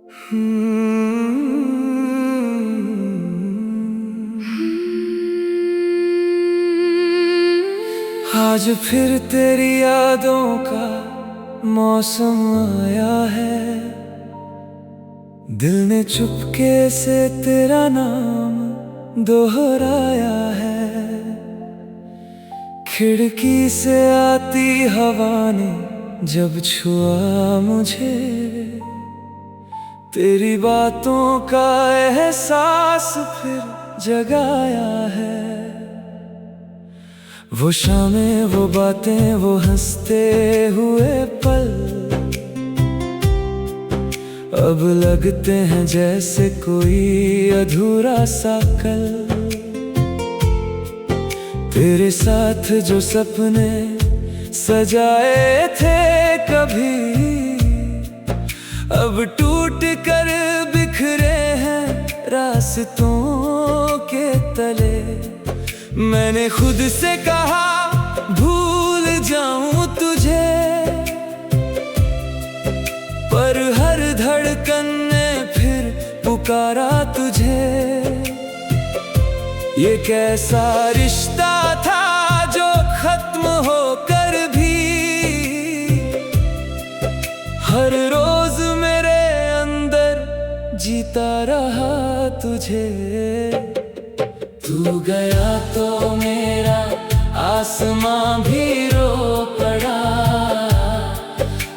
आज फिर तेरी यादों का मौसम आया है। दिल ने चुपके से तेरा नाम दोहराया है। खिड़की से आती हवा ने जब छुआ मुझे, तेरी बातों का एहसास फिर जगाया है। वो शामें, वो बातें, वो हंसते हुए पल अब लगते हैं जैसे कोई अधूरा सा कल। तेरे साथ जो सपने सजाए थे कभी, अब टूट कर बिखरे हैं रास्तों के तले। मैंने खुद से कहा भूल जाऊं तुझे, पर हर धड़कन ने फिर पुकारा तुझे। ये कैसा रिश्ता था जो खत्म होकर भी हर रोज मेरे अंदर जीता रहा तुझे। तू गया तो मेरा आसमां भी रो पड़ा,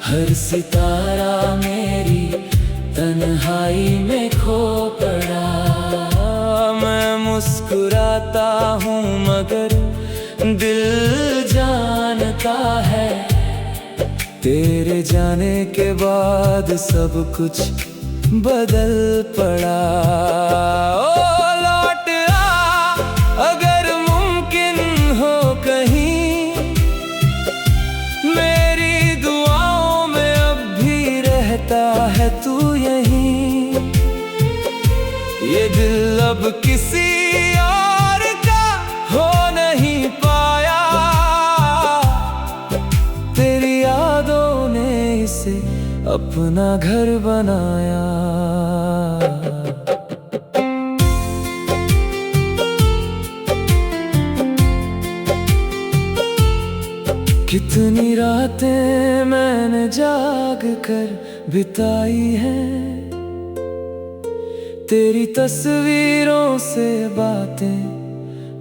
हर सितारा मेरी तन्हाई में खो पड़ा। मैं मुस्कुराता हूँ मगर दिल जानता है, तेरे जाने के बाद सब कुछ बदल पड़ा। ओ लौट आ अगर मुमकिन हो कहीं, मेरी दुआओं में अब भी रहता है तू यहीं। ये दिल अब किसी और का हो नहीं पाया, तेरी यादों ने इसे अपना घर बनाया। कितनी रातें मैंने जाग कर बिताई हैं, तेरी तस्वीरों से बातें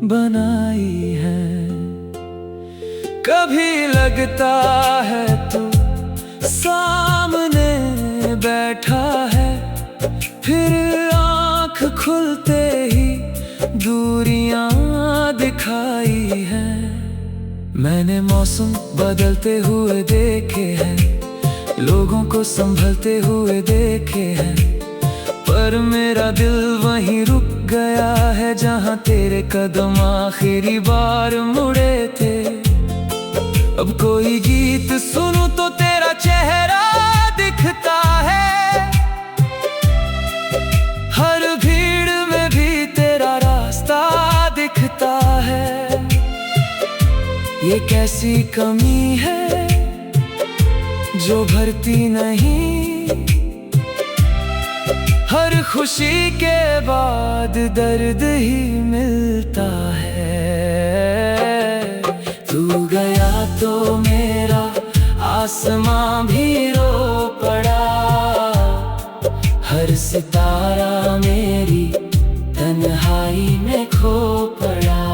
बनाई हैं। कभी लगता है तू सामने बैठा है, फिर आँख खुलते ही दूरियां दिखाई हैं। मैंने मौसम बदलते हुए देखे हैं, लोगों को संभलते हुए देखे हैं, पर मेरा दिल वहीं रुक गया है जहां तेरे कदम आखिरी बार मुड़े थे। अब कोई गीत सुनूं तो तेरा चेहरा दिखता है, हर भीड़ में भी तेरा रास्ता दिखता है। ये कैसी कमी है जो भरती नहीं, हर खुशी के बाद दर्द ही मिलता है। तू गया तो मेरा आसमां भी रो पड़ा, हर सितारा मेरी तन्हाई में खो पड़ा।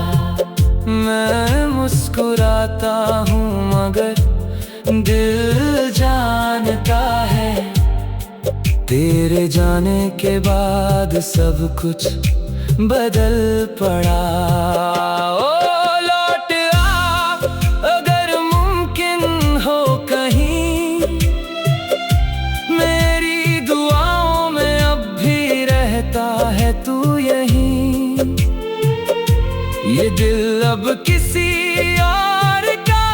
मैं मुस्कुराता हूँ मगर दिल जानता है, तेरे जाने के बाद सब कुछ बदल पड़ा। ओ लौट आ अगर मुमकिन हो कहीं, मेरी दुआओं में अब भी रहता है तू यहीं। ये दिल अब किसी और का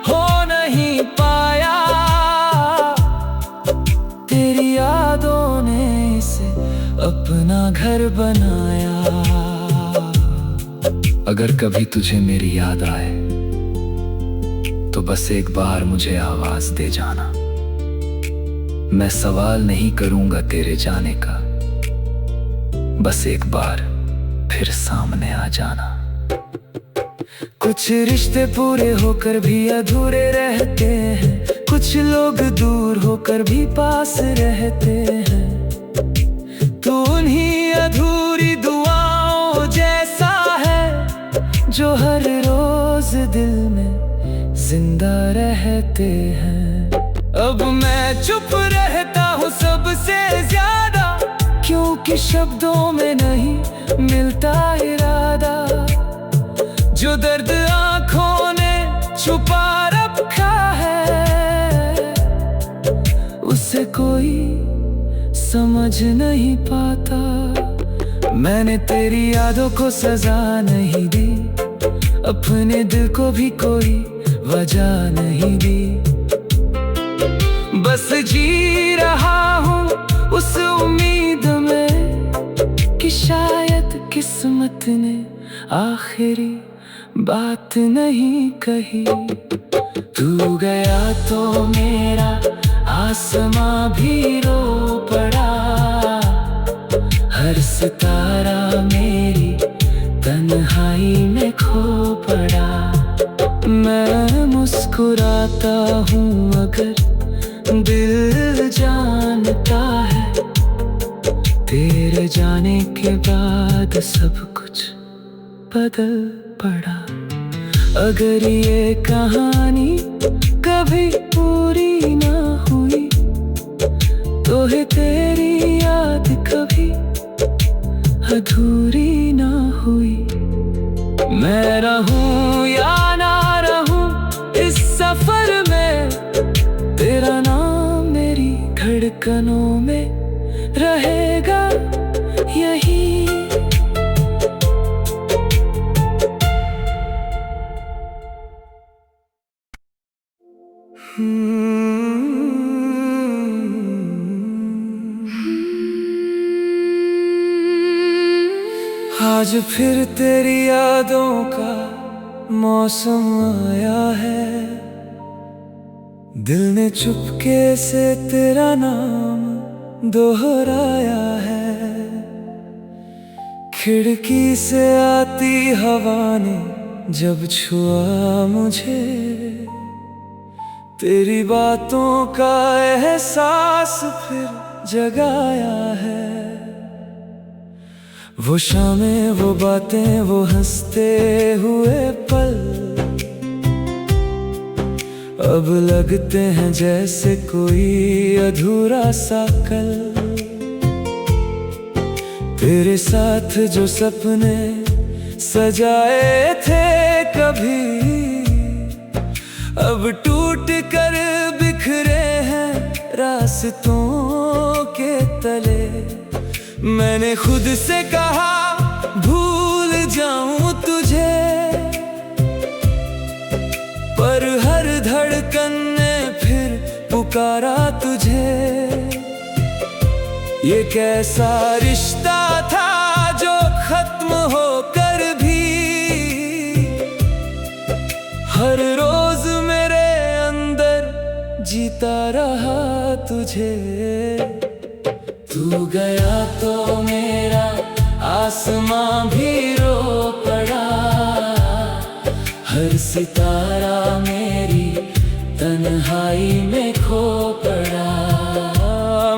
हो नहीं पाया, तेरी यादों ने इसे अपना घर बनाया। अगर कभी तुझे मेरी याद आए तो बस एक बार मुझे आवाज दे जाना। मैं सवाल नहीं करूंगा तेरे जाने का, बस एक बार फिर सामने आ जाना। कुछ रिश्ते पूरे होकर भी अधूरे रहते हैं, कुछ लोग दूर होकर भी पास रहते हैं। तू उन्हीं अधूरी दुआओं जैसा है जो हर रोज दिल में जिंदा रहते हैं। अब मैं चुप रहता हूँ सबसे ज्यादा, क्योंकि शब्दों में नहीं मिलता इरादा। जो दर्द आंखों ने छुपा रखा है, उसे कोई समझ नहीं पाता। मैंने तेरी यादों को सजा नहीं दी, अपने दिल को भी कोई वजह नहीं दी। बस जी रहा हूँ उस उम्मीद में कि शायद किस्मत ने आखिरी बात नहीं कही। तू गया तो मेरा आसमां भी रो पड़ा, हर सितारा मेरी तन्हाई में खो पड़ा। मैं मुस्कुराता हूँ मगर दिल जानता है, तेरे जाने के बाद सब कुछ बदल पड़ा। अगर ये कहानी कभी पूरी ना हुई, तो है तेरी याद कभी अधूरी ना हुई। मैं रहूं या ना रहूं इस सफर में, तेरा नाम मेरी धड़कनों में रहेगा यही। आज फिर तेरी यादों का मौसम आया है, दिल ने चुपके से तेरा नाम दोहराया है। खिड़की से आती हवा ने जब छुआ मुझे, तेरी बातों का एहसास फिर जगाया है। वो शामें, वो बातें, वो हंसते हुए पल अब लगते हैं जैसे कोई अधूरा सा कल। तेरे साथ जो सपने सजाए थे कभी, अब टूट कर बिखरे हैं रास्तों के तले। मैंने खुद से कहा भूल जाऊं तुझे, पर हर धड़कन ने फिर पुकारा तुझे। ये कैसा रिश्ता था जो खत्म होकर भी हर रोज मेरे अंदर जीता रहा तुझे। तू गया तो मेरा आसमां भी रो पड़ा, हर सितारा मेरी तन्हाई में खो पड़ा।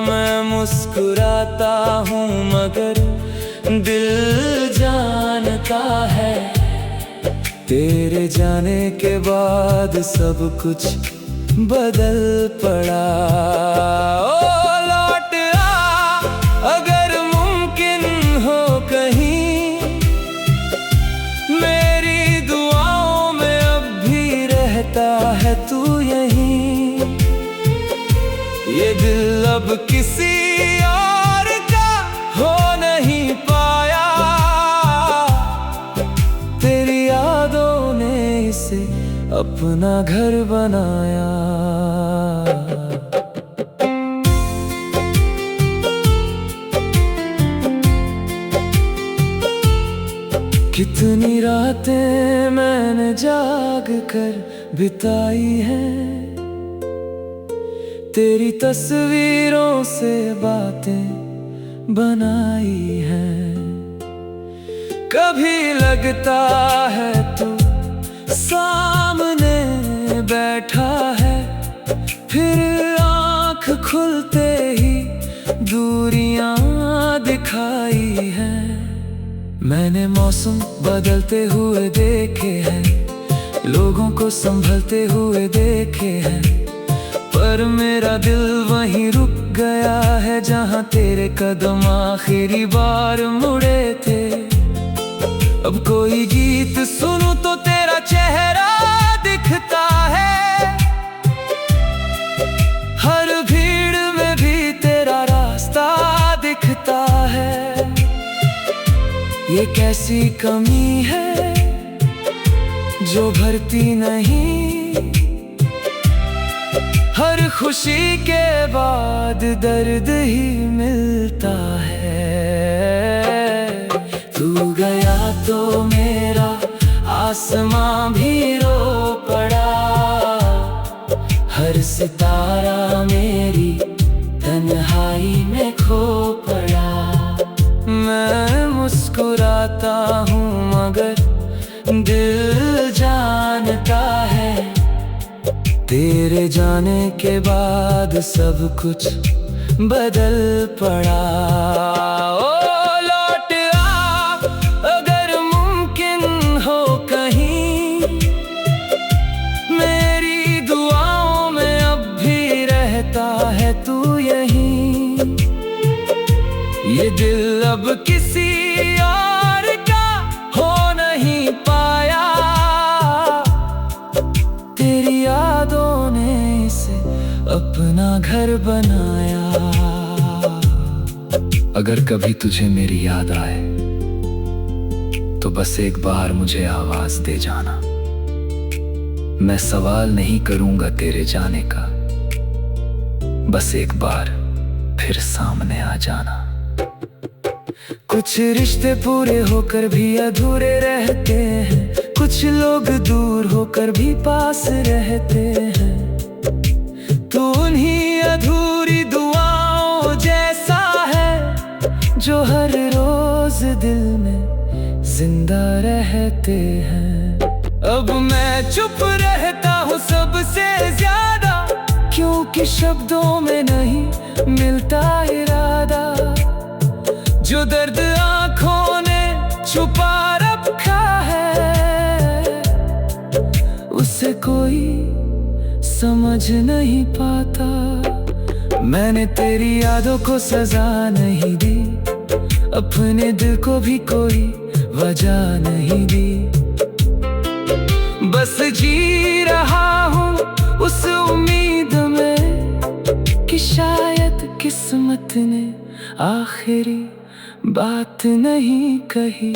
मैं मुस्कुराता हूँ मगर दिल जानता है, तेरे जाने के बाद सब कुछ बदल पड़ा। ओ लौट आ अगर मुमकिन हो कहीं, मेरी दुआओं में अब भी रहता है तू यहीं। ये दिल अब किसी और का हो नहीं पाया, तेरी यादों ने इसे अपना घर बनाया। कितनी रातें मैंने जाग कर बिताई हैं, तेरी तस्वीरों से बातें बनाई हैं। कभी लगता है तू सामने बैठा है, फिर आँख खुलते ही दूरियां दिखाई हैं। मैंने मौसम बदलते हुए देखे हैं, लोगों को संभलते हुए देखे हैं, पर मेरा दिल वहीं रुक गया है जहां तेरे कदम आखिरी बार मुड़े थे। अब कोई गीत सुनूं तो तेरा चेहरा दिखता है, हर भीड़ में भी तेरा रास्ता दिखता है। ये कैसी कमी है जो भरती नहीं, हर खुशी के बाद दर्द ही मिलता है। तू गया तो मेरा आसमां भी रो पड़ा, हर सितारा मेरी तन्हाई में खो पड़ा। मैं मुस्कुराता हूँ मगर दिल जानता है, तेरे जाने के बाद सब कुछ बदल पड़ा। ओ लौट आ अगर मुमकिन हो कहीं, मेरी दुआओं में अब भी रहता है तू यहीं। ये दिल अब किसी और का हो नहीं पाया, तेरी यादों ने इसे अपना घर बनाया। अगर कभी तुझे मेरी याद आए तो बस एक बार मुझे आवाज दे जाना। मैं सवाल नहीं करूंगा तेरे जाने का, बस एक बार फिर सामने आ जाना। कुछ रिश्ते पूरे होकर भी अधूरे रहते हैं, कुछ लोग दूर होकर भी पास रहते हैं। तू उन्हीं अधूरी दुआओं जैसा है जो हर रोज दिल में जिंदा रहते हैं। अब मैं चुप रहता हूँ सबसे ज्यादा, क्योंकि शब्दों में नहीं मिलता इरादा। जो दर्द आँखों ने छुपा रखा है, उसे कोई समझ नहीं पाता। मैंने तेरी यादों को सजा नहीं दी, अपने दिल को भी कोई वजह नहीं दी। बस जी रहा हूँ उस उम्मीद में कि शायद किस्मत ने आखिरी बात नहीं कही।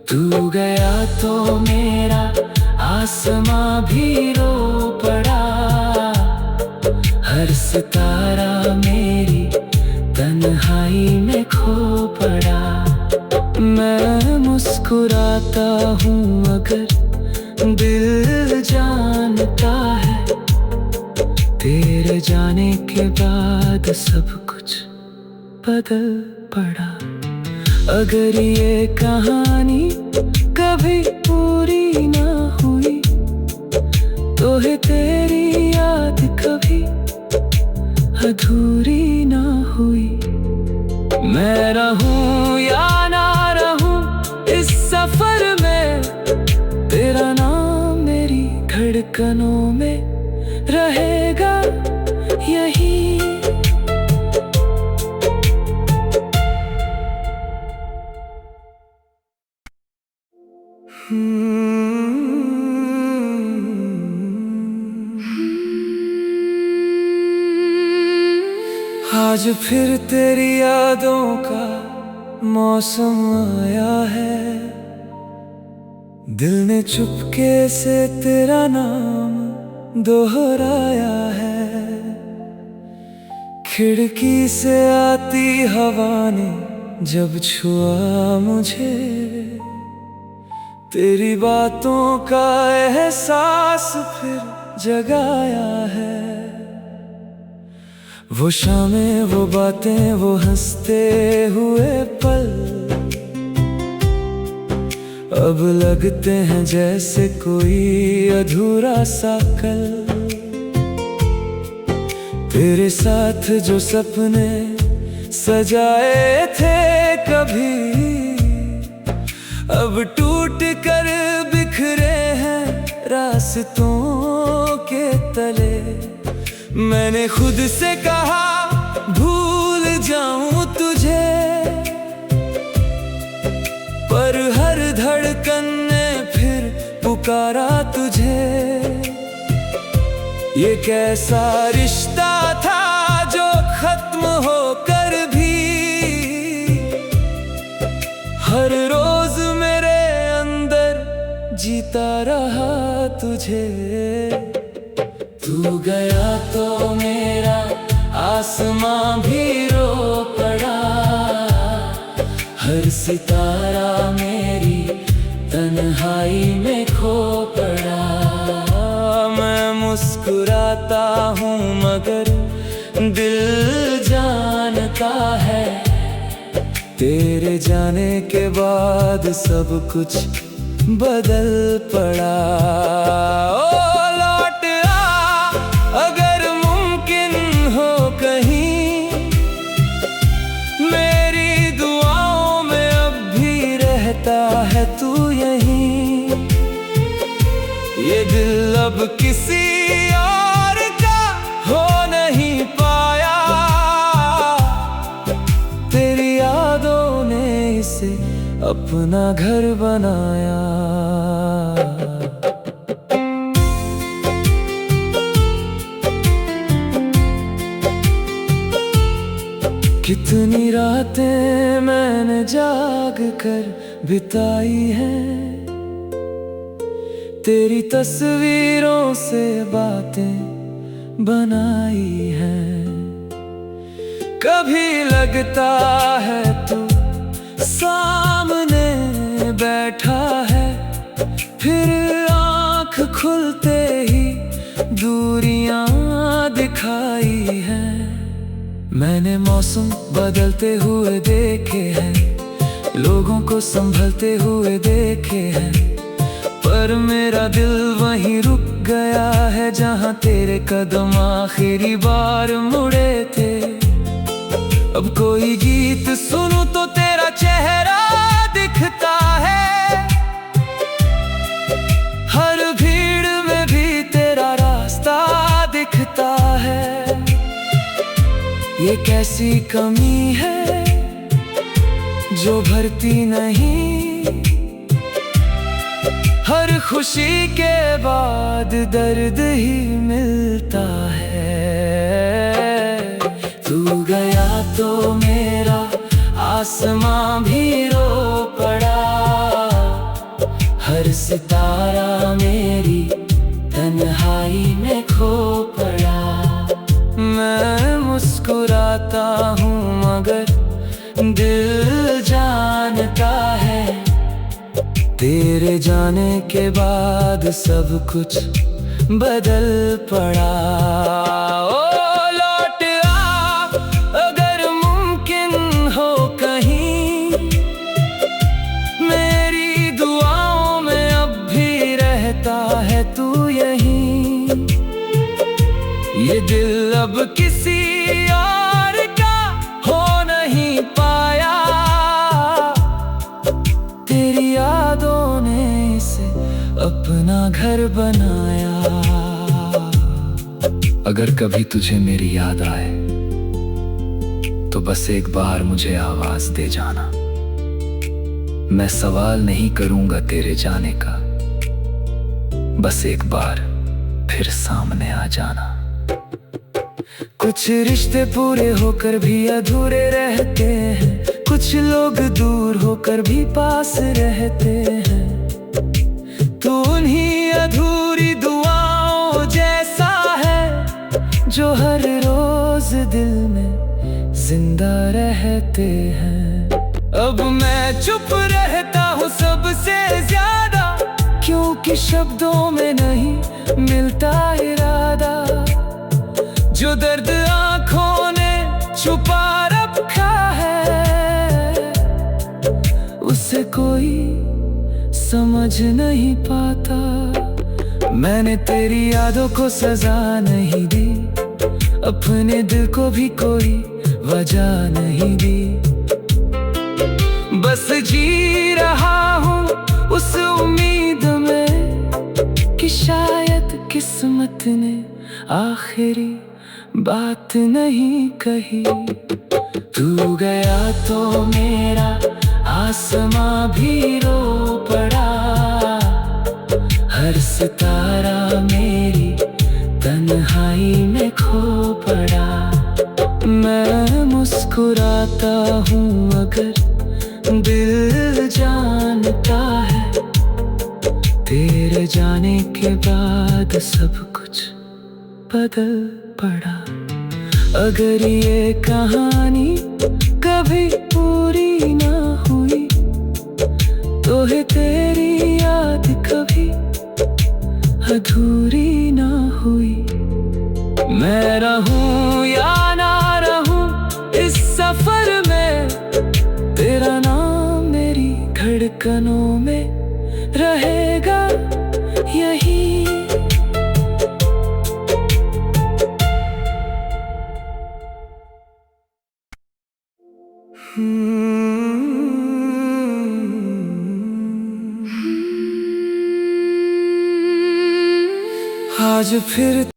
तू गया तो मेरा आसमां भी रो पड़ा, हर सितारा मेरी तन्हाई में खो पड़ा। मैं मुस्कुराता हूँ मगर दिल जानता है, तेरे जाने के बाद सब कुछ बदल पड़ा। अगर ये कहानी कभी पूरी ना हुई तो है तेरी याद कभी अधूरी ना हुई। मैं रहूं या ना रहूं इस सफर में, तेरा नाम मेरी धड़कनों में रहेगा यही। आज फिर तेरी यादों का मौसम आया है, दिल ने चुपके से तेरा नाम दोहराया है। खिड़की से आती हवा ने जब छुआ मुझे, तेरी बातों का एहसास फिर जगाया है। वो शामें, वो बातें, वो हंसते हुए पल अब लगते हैं जैसे कोई अधूरा सा कल। तेरे साथ जो सपने सजाए थे कभी, अब टूट कर बिखरे हैं रास्तों के तले। मैंने खुद से कहा भूल जाऊं तुझे, पर हर धड़कन ने फिर पुकारा तुझे। ये कैसा रिश्ता था जो खत्म होकर भी हर रोज मेरे अंदर जीता रहा तुझे। तू गया तो मेरा आसमां भी रो पड़ा, हर सितारा मेरी तन्हाई में खो पड़ा। मैं मुस्कुराता हूँ मगर दिल जानता है, तेरे जाने के बाद सब कुछ बदल पड़ा। ओ लौट आ अगर मुमकिन हो कहीं, मेरी दुआओं में अब भी रहता है तू यहीं। ये दिल अब किसी और का हो नहीं पाया, तेरी यादों ने इसे अपना घर बनाया। कितनी रातें मैंने जाग कर बिताई हैं, तेरी तस्वीरों से बातें बनाई हैं। कभी लगता है तू सामने बैठा है, फिर आँख खुलते ही दूरियां दिखाई हैं। मैंने मौसम बदलते हुए देखे हैं, लोगों को संभलते हुए देखे हैं, पर मेरा दिल वहीं रुक गया है जहां तेरे कदम आखिरी बार मुड़े थे। अब कोई गीत सुनूं तो तेरा चेहरा दिखता है, हर भीड़ में भी तेरा रास्ता दिखता है। ये कैसी कमी है जो भरती नहीं, हर खुशी के बाद दर्द ही मिलता है। तू गया तो मेरा आसमां भी रो पड़ा, हर सितारा मेरी तन्हाई में खो पड़ा। मैं मुस्कुराता हूँ मगर दिल जानता है, तेरे जाने के बाद सब कुछ बदल पड़ा। ओ लौट आ अगर मुमकिन हो कहीं, मेरी दुआओं में अब भी रहता है तू यहीं। ये दिल अब किसी और का हो नहीं पाया, तेरी यादों ने इसे अपना घर बनाया। अगर कभी तुझे मेरी याद आए तो बस एक बार मुझे आवाज दे जाना। मैं सवाल नहीं करूंगा तेरे जाने का, बस एक बार फिर सामने आ जाना। कुछ रिश्ते पूरे होकर भी अधूरे रहते हैं, कुछ लोग दूर होकर भी पास रहते हैं। तू उन्हीं अधूरी दुआओं जैसा है जो हर रोज दिल में जिंदा रहते हैं। अब मैं चुप रहता हूँ सबसे ज्यादा, क्योंकि शब्दों में नहीं मिलता इरादा। जो दर्द आँखों उसे कोई समझ नहीं पाता। मैंने तेरी यादों को सजा नहीं दी, अपने दिल को भी कोई वजह नहीं दी। बस जी रहा हूँ उस उम्मीद में कि शायद किस्मत ने आखिरी बात नहीं कही। तू गया तो मेरा आसमां भी रो पड़ा, हर सितारा मेरी तन्हाई में खो पड़ा। मैं मुस्कुराता हूँ अगर दिल जानता है, तेरे जाने के बाद सब कुछ बदल पड़ा। अगर ये कहानी कभी पूरी ना हुई, तो है तेरी याद कभी अधूरी ना हुई। मैं रहूं या ना रहूं इस सफर में, तेरा नाम मेरी धड़कनों में रहेगा यही। आज फिर